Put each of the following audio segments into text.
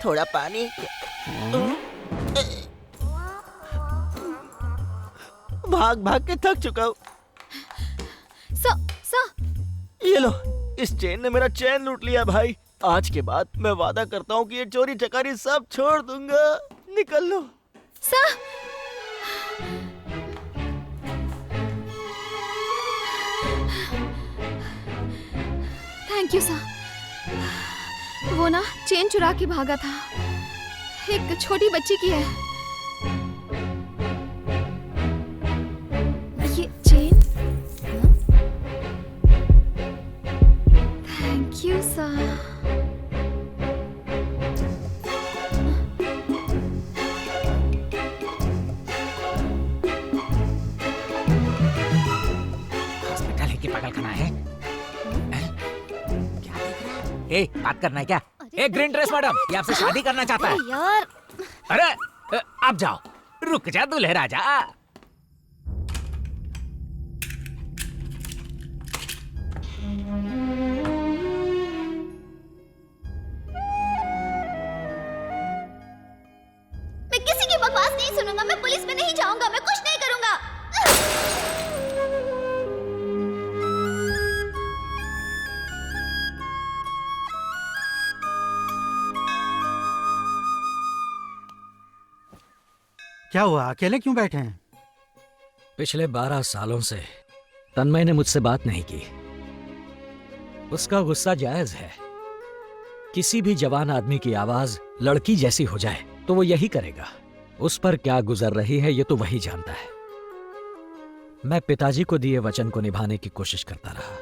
थोड़ा पानी। भाग भाग के थक चुका हूँ। ये लो, इस चेन ने मेरा चैन लूट लिया भाई। आज के बाद मैं वादा करता हूँ कि ये चोरी चकारी सब छोड़ दूंगा। निकल लो। Thank you sir. वो ना चेन चुरा के भागा था। एक छोटी बच्ची की है ये chain. Thank you sir. Hospital है कि पागलखाना है? क्या देख रहा है? बात करना है क्या? ग्रीन ड्रेस मैडम, ये आपसे शादी करना चाहता है। यार अरे आप जाओ, रुक जा दूल्हे राजा। मैं किसी की बकवास नहीं सुनूंगा। मैं पुलिस में नहीं जाऊंगा। मैं कुछ नहीं करूंगा। क्या हुआ, अकेले क्यों बैठे हैं? पिछले 12 सालों से तन्मय ने मुझसे बात नहीं की। उसका गुस्सा जायज है। किसी भी जवान आदमी की आवाज लड़की जैसी हो जाए तो वो यही करेगा। उस पर क्या गुजर रही है ये तो वही जानता है। मैं पिताजी को दिए वचन को निभाने की कोशिश करता रहा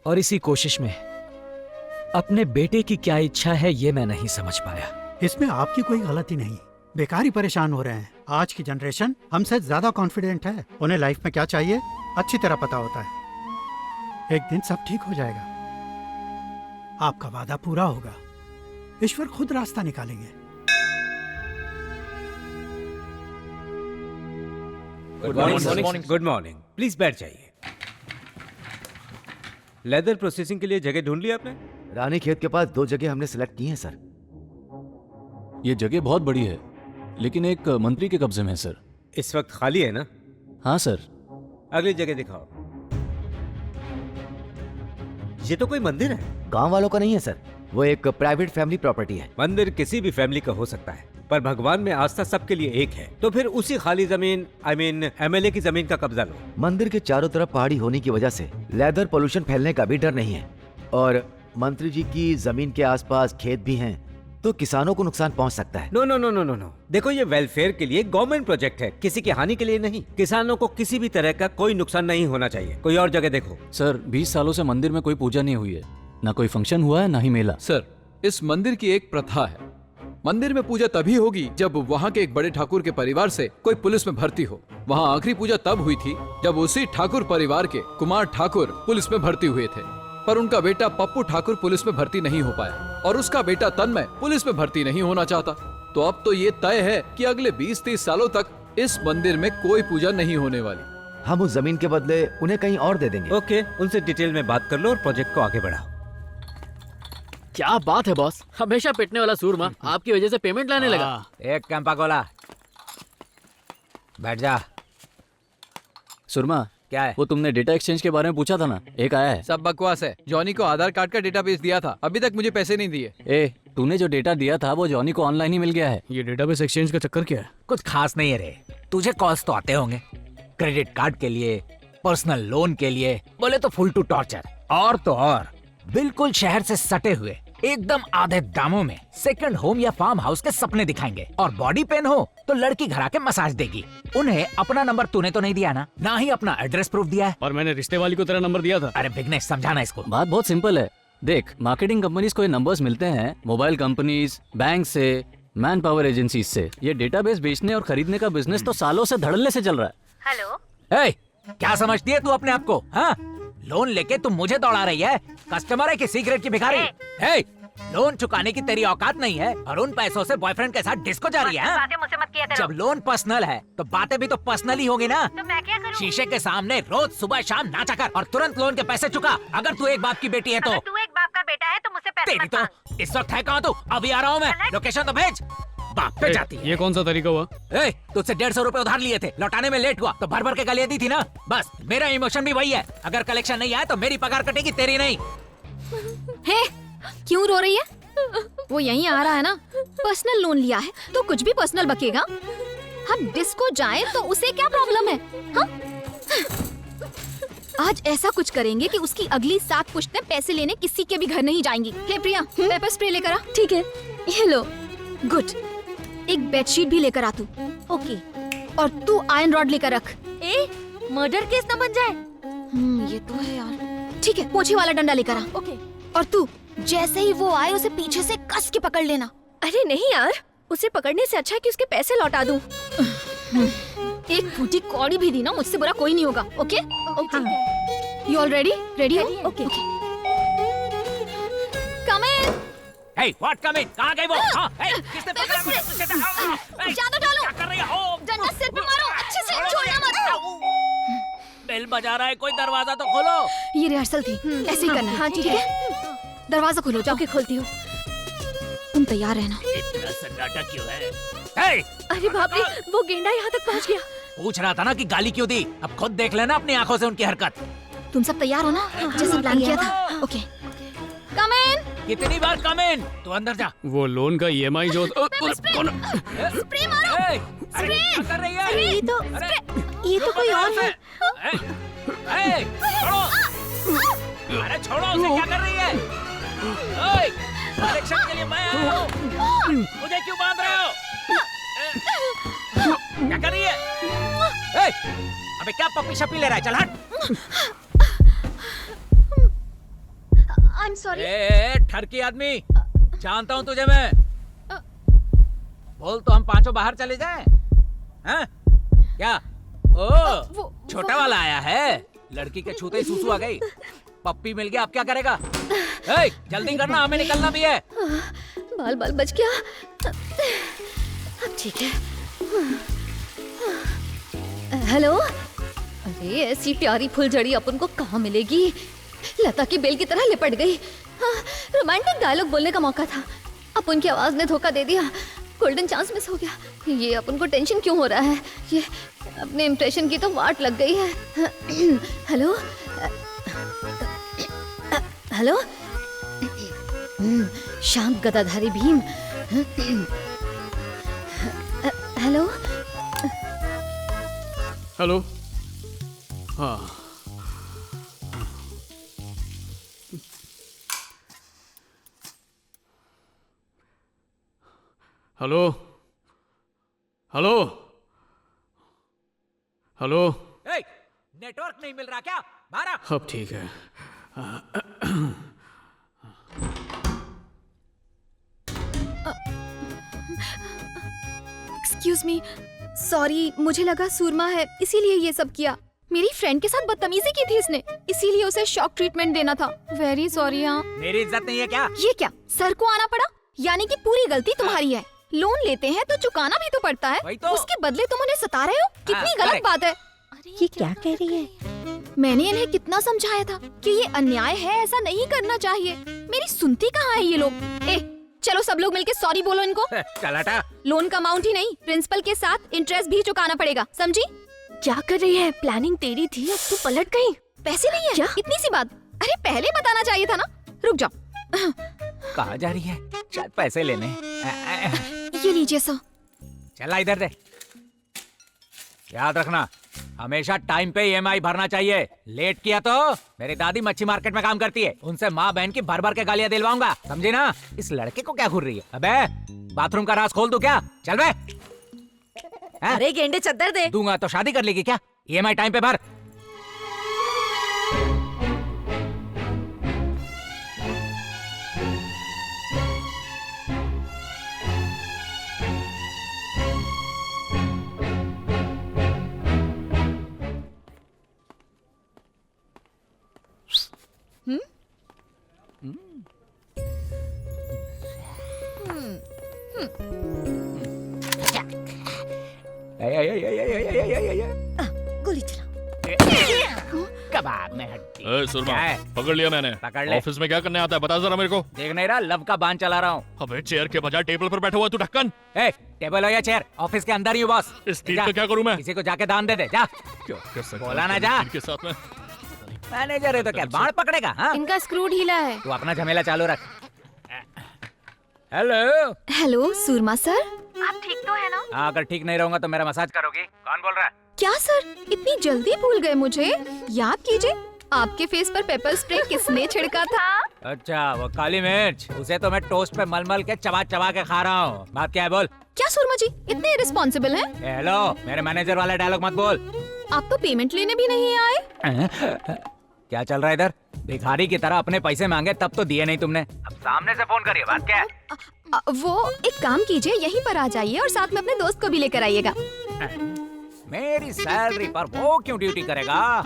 और इसी कोशिश में अपने बेटे की क्या इच्छा है ये मैं नहीं समझ पाया। इसमें आपकी कोई गलती नहीं। बेकार ही परेशान हो रहे हैं। आज की जनरेशन हमसे ज्यादा कॉन्फिडेंट है। उन्हें लाइफ में क्या चाहिए अच्छी तरह पता होता है। एक दिन सब ठीक हो जाएगा। आपका वादा पूरा होगा। ईश्वर खुद रास्ता निकालेंगे। Good morning. प्लीज बैठ जाइए। लेदर प्रोसेसिंग के लिए जगह ढूंढ ली आपने? रानी खेत के पास 2 जगह हमने सिलेक्ट की हैं सर। ये जगह बहुत बड़ी है, लेकिन एक मंत्री के कब्जे में है सर। इस वक्त खाली है ना? हाँ सर। अगली जगह दिखाओ। ये तो कोई मंदिर है। गांव वालों का नहीं है सर, वो एक प्राइवेट फैमिली प्रॉपर्टी है। मंदिर किसी भी फैमिली का हो सकता है, पर भगवान में आस्था सबके लिए एक है। तो फिर उसी खाली जमीन एमएलए की जमीन का कब्जा लो। मंदिर के चारों तरफ पहाड़ी होने की वजह से लेदर पोल्यूशन फैलने का भी डर नहीं है, और मंत्री जी की जमीन के आसपास खेत भी हैं, तो किसानों को नुकसान पहुंच सकता है। No no no no no no. देखो, ये वेलफेयर के लिए गवर्नमेंट प्रोजेक्ट है, किसी की हानि के लिए नहीं। किसानों को किसी भी तरह का कोई नुकसान नहीं होना चाहिए। कोई और जगह देखो। सर 20 सालों से मंदिर में कोई पूजा नहीं हुई है, ना कोई फंक्शन हुआ है, ना ही मेला। सर, इस मंदिर की एक प्रथा है। मंदिर में पूजा तभी होगी जब वहाँ के एक बड़े ठाकुर के परिवार से कोई पुलिस में भर्ती हो। वहाँ आखिरी पूजा तब हुई थी जब उसी ठाकुर परिवार के कुमार ठाकुर पुलिस में भर्ती हुए थे, पर उनका बेटा पप्पू ठाकुर पुलिस में भर्ती नहीं हो पाया और उसका बेटा तन्मय पुलिस में भर्ती नहीं होना चाहता। तो अब तो ये तय है कि अगले 20-30 सालों तक इस मंदिर में कोई पूजा नहीं होने वाली। हम उस जमीन के बदले उन्हें कहीं और दे देंगे। ओके, उनसे डिटेल में बात कर लो और प्रोजेक्ट को आगे बढ़ाओ। क्या बात है बॉस, हमेशा पिटने वाला सूरमा आपकी वजह से पेमेंट लाने लगा। एक कैंपा गोला, बैठ जा। सुरमा, क्या है? वो तुमने डेटा एक्सचेंज के बारे में पूछा था ना, एक आया है। सब बकवास है। जॉनी को आधार कार्ड का डेटाबेस दिया था, अभी तक मुझे पैसे नहीं दिए। तूने जो डेटा दिया था वो जॉनी को ऑनलाइन ही मिल गया है। ये डेटाबेस एक्सचेंज का चक्कर क्या है? कुछ खास नहीं है रे। तुझे कॉल्स तो आते होंगे, क्रेडिट कार्ड के लिए, पर्सनल लोन के लिए, बोले तो फुल टू टॉर्चर। और तो और बिल्कुल शहर से सटे हुए एकदम आधे दामों में सेकंड होम या फार्म हाउस के सपने दिखाएंगे। और बॉडी पेन हो तो लड़की घर आके मसाज देगी। उन्हें अपना नंबर तूने तो नहीं दिया ना, ना ही अपना एड्रेस प्रूफ दिया है। और मैंने रिश्ते वाली को तेरा नंबर दिया था। अरे बिगनेश, समझाना इसको। बात बहुत सिंपल है। देख, मार्केटिंग कंपनीज को ये नंबर्स मिलते हैं मोबाइल कंपनीज, बैंक से, मैन पावर एजेंसीज से। ये डेटाबेस बेचने और खरीदने का बिजनेस तो सालों से धड़ल्ले से चल रहा है। हेलो, क्या समझती है तू अपने आप को? हाँ, लोन लेके तुम मुझे दौड़ा रही है? कस्टमर है कि सीक्रेट की भिखारी? लोन चुकाने की तेरी औकात नहीं है और उन पैसों से बॉयफ्रेंड के साथ डिस्को जा रही है, हाँ? मुझसे मत किया करो। जब लोन पर्सनल है तो बातें भी तो पर्सनल ही होंगी ना। तो मैं क्या करूं? शीशे के सामने रोज सुबह शाम नाचा कर और तुरंत लोन के पैसे चुका। अगर तू एक बाप की बेटी है तो। अगर तू एक बाप का बेटा है तो मुझसे पैसे तेरी मत तो मांग। इस वक्त है कहाँ तू? अभी आ रहा हूँ मैं, लोकेशन तो भेज। बाप पे जाती है। ये कौन सा तरीका हुआ? ए, तुझसे 150 रुपए उधार लिए थे, लौटाने में लेट हुआ तो भर भर के गालियां दी थी ना। बस मेरा इमोशन भी वही है, अगर कलेक्शन नहीं आया तो मेरी पगार कटेगी, तेरी नहीं। हे, क्यों रो रही है? वो यहीं आ रहा है ना। पर्सनल लोन लिया है तो कुछ भी पर्सनल बकेगा। हम डिस्को जाएं तो उसे क्या प्रॉब्लम है? हाँ? आज ऐसा कुछ करेंगे कि उसकी अगली 7 पुश्तें पैसे लेने किसी के भी घर नहीं जाएंगी। हे प्रिया, पेपर स्प्रे लेकर आ। ठीक है, ये लो। गुड। एक बेडशीट भी लेकर आ तू। ओके। और तू आयरन रॉड लेकर रख। मर्डर केस न बन जाए। ये तो है यार। ठीक है, पोछे वाला डंडा लेकर आ। ओके। और तू जैसे ही वो आए उसे पीछे से कस के पकड़ लेना। अरे नहीं यार, उसे पकड़ने से अच्छा है कि उसके पैसे लौटा दूं। एक फूटी कौड़ी भी दी ना, मुझसे बुरा कोई नहीं होगा। Okay okay. You all ready? Ready हो? Okay. Come in. Hey, what come in? कहाँ गई वो? हाँ, hey, किसने पकड़ा मुझे? Hey, ज्यादा डालो। क्या कर रही है? हो, डंडा सिर पे मारो, अच्छे से छोड़ना मत। बेल बजा रहा है, कोई दरवाजा तो खोलो। ये रिहर्सल थी, ऐसे ही करना। हाँ ठीक है। दरवाजा खोलो, जाओ। खोलती हूँ। तुम तैयार रहना। इतना सन्नाटा क्यों है? Hey, अरे बाप रे, वो गेंडा यहाँ तक पहुँच गया। पूछ रहा था ना कि गाली क्यों दी? अब खुद देख लेना अपनी आंखों से उनकी हरकत। तुम सब तैयार हो ना? जैसे प्लान किया था। ओके। कम इन। कितनी बार कम इन? तू अंदर जा। वो लोन का EMI जो स्प्रे मारो। Hey, अरे क्या कर रही है? अरे ये तो कोई और है। Hey, छोड़ो। अरे छोड़ो उसे, क्या कर रही है? ओए, कलेक्शन के लिए मैं आया हूँ। मुझे क्यों बांध रहे हो? क्या कर रही है? ए, अबे क्या पप्पी शप्पी ले रहा है? चल हट। I am sorry. ठरकी आदमी, जानता हूँ तुझे मैं। बोल तो हम पांचों बाहर चले जाएं? हैं? क्या? ओ, छोटा वाला आया है। लड़की के छूते ही सूसू आ गई। पप्पी मिल गया, अब क्या करेगा? ए, जल्दी करना, हमें निकलना भी है। बाल बाल बच गया। अब ठीक है। हेलो। अरे ऐसी प्यारी फुलझड़ी अपन को कहाँ मिलेगी? लता की बेल की तरह लिपट गई। रोमांटिक डायलॉग बोलने का मौका था, अपन की आवाज ने धोखा दे दिया। गोल्डन चांस मिस हो गया। ये अपन को टेंशन क्यों हो रहा है? ये अपने इम्प्रेशन की तो वाट लग गई है। Hello hello. शांत गदाधारी भीम। Hello hello. हाँ, हेलो हेलो हेलो। ए, नेटवर्क नहीं मिल रहा क्या? बाहर आ। अब ठीक है। एक्सक्यूज मी, सॉरी, मुझे लगा सूरमा है इसीलिए ये सब किया। मेरी फ्रेंड के साथ बदतमीजी की थी इसने, इसीलिए उसे शॉक ट्रीटमेंट देना था। Very sorry. हाँ, मेरी इज्जत नहीं है क्या? ये क्या, सर को आना पड़ा? यानी कि पूरी गलती तुम्हारी है। लोन लेते हैं तो चुकाना भी तो पड़ता है। वही तो। उसके बदले तुम उन्हें सता रहे हो, कितनी गलत correct। बात है। ये क्या कह रही है? मैंने इन्हें कितना समझाया था कि ये अन्याय है, ऐसा नहीं करना चाहिए। मेरी सुनती कहाँ है ये लोग? चलो सब लोग मिलके सॉरी बोलो इनको। चल हटा। लोन का अमाउंट ही नहीं, प्रिंसिपल के साथ इंटरेस्ट भी चुकाना पड़ेगा, समझी? क्या कर रही है? प्लानिंग तेरी थी, अब तू पलट गई। पैसे नहीं है क्या? इतनी सी बात। अरे पहले बताना चाहिए था ना। रुक जाओ। कहाँ जा रही है? शायद पैसे लेने। ये लीजिए सर। चला इधर दे। याद रखना, हमेशा टाइम पे EMI भरना चाहिए। लेट किया तो मेरी दादी मच्छी मार्केट में काम करती है, उनसे माँ बहन की भर भर के गालियां दिलवाऊंगा, समझी ना? इस लड़के को क्या घूर रही है? अबे बाथरूम का राज खोल दूं क्या? चल बे। अरे गेंडे चद्दर दे। दूंगा तो शादी कर लेगी क्या? EMI टाइम पे भर। गोली चला। कबाब में हड्डी। सुरमा, क्या है? पकड़ लिया मैंने। पकड़ ले। ऑफिस में क्या करने आता है बता जरा मेरे को। देख नहीं रहा, लव का बांध चला रहा हूँ। अबे चेयर के बजाय टेबल पर बैठा हुआ तू ढक्कन। ए, टेबल हो या चेयर, ऑफिस के अंदर ही हूँ बॉस। इस तीर का क्या करूँ मैं? किसी को जाके दान दे दे, जा। क्या कर सकता बोला ना हूँ जा। तीर के साथ में। मैनेजर है तो क्या बाण पकड़ेगा? हाँ, इनका स्क्रू ढीला है। तू अपना झमेला चालू रख। हेलो। हेलो सूरमा सर, आप ठीक तो है ना? हाँ, अगर ठीक नहीं रहूंगा तो मेरा मसाज करोगी? कौन बोल रहा है? क्या सर, इतनी जल्दी भूल गए मुझे? याद कीजिए, आपके फेस पर पेपर स्प्रे किसने छिड़का था? अच्छा, वो काली मिर्च, उसे तो मैं टोस्ट पे मल के चबा चबा के खा रहा हूँ। बात क्या है बोल? क्या सूरमा जी इतने रिस्पॉन्सिबल हैं? हेलो, मेरे मैनेजर वाला डायलॉग मत बोल। आप तो पेमेंट लेने भी नहीं आए। क्या चल रहा है इधर? भिखारी की तरह अपने पैसे मांगे तब तो दिए नहीं तुमने। अब सामने से फोन करिए, बात क्या है? वो एक काम कीजिए, यहीं पर आ जाइए और साथ में अपने दोस्त को भी लेकर आइएगा। मेरी सैलरी पर वो क्यों ड्यूटी करेगा?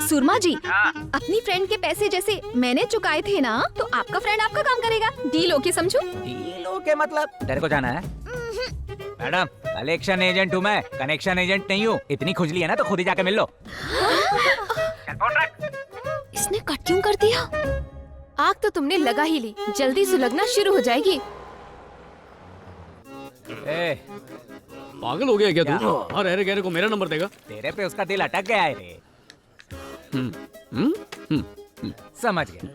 सूरमा जी, अपनी फ्रेंड के पैसे जैसे मैंने चुकाए थे ना, तो आपका फ्रेंड आपका काम करेगा। डील ओके समझो? डील ओके मतलब? तेरे को जाना है? मैडम, कलेक्शन एजेंट हूँ मैं, कनेक्शन एजेंट नहीं हूँ। इतनी खुजली है ना तो खुद ही जाके मिल लो। इसने कट क्यों कर दिया? आग तो तुमने लगा ही ली, जल्दी सुलगना शुरू हो जाएगी। ए, पागल हो गया क्या तू? और अरे गहरे को मेरा नंबर देगा? तेरे पे उसका दिल अटक गया है रे। समझ गया।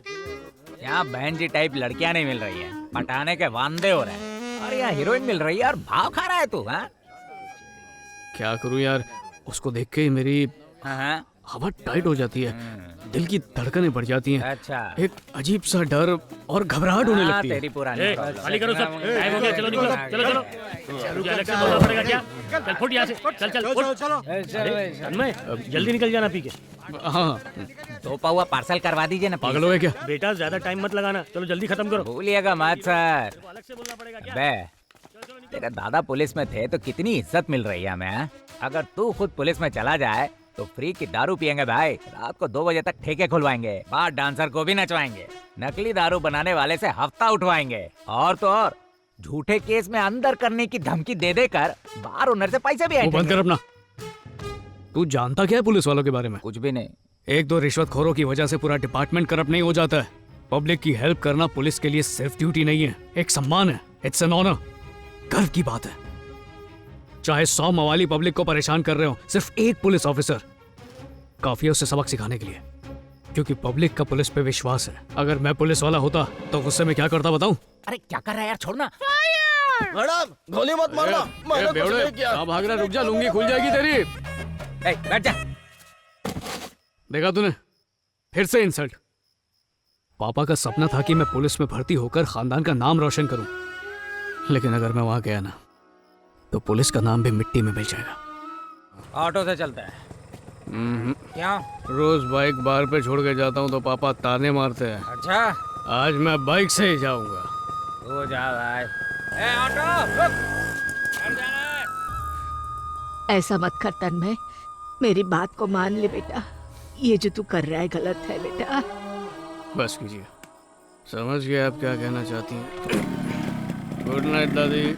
यहाँ बहन जी टाइप लड़कियां नहीं मिल रही है, पटाने के वांदे हो रहे हैं। और यहाँ हीरोइन मिल रही है और भाव खा रहा है तू। हाँ, क्या करूं यार, उसको देख के ही मेरी हवा टाइट हो जाती है, दिल की धड़कनें बढ़ जाती हैं। अच्छा, एक अजीब सा डर और घबराहट होने लगती है। तेरी पुरानी खाली करो सब, टाइम हो गया, चलो निकलो, चलो चलो। तुझे अलग से बोलना पड़ेगा क्या? चल फुट यहाँ से, चल चल फुट। तन्मय, जल्दी निकल जाना पी के। हाँ, 2 पाउआ पार्सल करवा दीजिए ना। पागल हो गए क्या? बेटा ज्यादा टाइम मत लगाना, चलो जल्दी खत्म करो। भूलिएगा मत सर। अलग से बोलना पड़ेगा क्या? बे, तेरे दादा पुलिस में थे तो कितनी इज्जत मिल रही है हमें। अगर तू खुद पुलिस में चला जाए तो फ्री की दारू पियेंगे भाई। रात को 2 बजे तक ठेके खुलवाएंगे, बाहर डांसर को भी नचवाएंगे, नकली दारू बनाने वाले से हफ्ता उठवाएंगे, और तो और झूठे केस में अंदर करने की धमकी दे देकर बार ओनर से पैसे भी वो बंद कर अपना। तू जानता क्या है पुलिस वालों के बारे में? कुछ भी नहीं। 1-2 रिश्वतखोरों की वजह से पूरा डिपार्टमेंट करप्ट नहीं हो जाता है। पब्लिक की हेल्प करना पुलिस के लिए सिर्फ ड्यूटी नहीं है, एक सम्मान है। इट्स एन ऑनर, गर्व की बात है। चाहे 100 मवाली पब्लिक को परेशान कर रहे हो, सिर्फ एक पुलिस ऑफिसर काफी है उसे सबक सिखाने के लिए, क्योंकि पब्लिक का पुलिस पे विश्वास है। अगर मैं पुलिस वाला होता तो गुस्से में क्या करता बताऊं? अरे क्या कर रहा है यार, छोड़ना। मैडम गोली मत मारना, मैंने कुछ नहीं किया। कहाँ भाग रहा है? रुक जा, लूंगी खुल जाएगी तेरी। बैठ जा। देखा तूने, फिर से इंसल्ट। पापा का सपना था कि मैं पुलिस में भर्ती होकर खानदान का नाम रोशन करूं, लेकिन अगर मैं वहां गया ना तो पुलिस का नाम भी मिट्टी में मिल जाएगा। ऑटो से चलता है। क्या? रोज बाइक बार पे छोड़ के जाता हूँ तो पापा ताने मारते हैं। अच्छा, आज मैं बाइक से ही जाऊंगा। हो जा भाई। ए ऑटो, रुक। चल जा। ऐसा मत कर तन्मय, मेरी बात को मान ले बेटा। ये जो तू कर रहा है गलत है बेटा। बस कीजिए, समझ गए आप क्या कहना चाहती हैं। गुड नाइट दादी।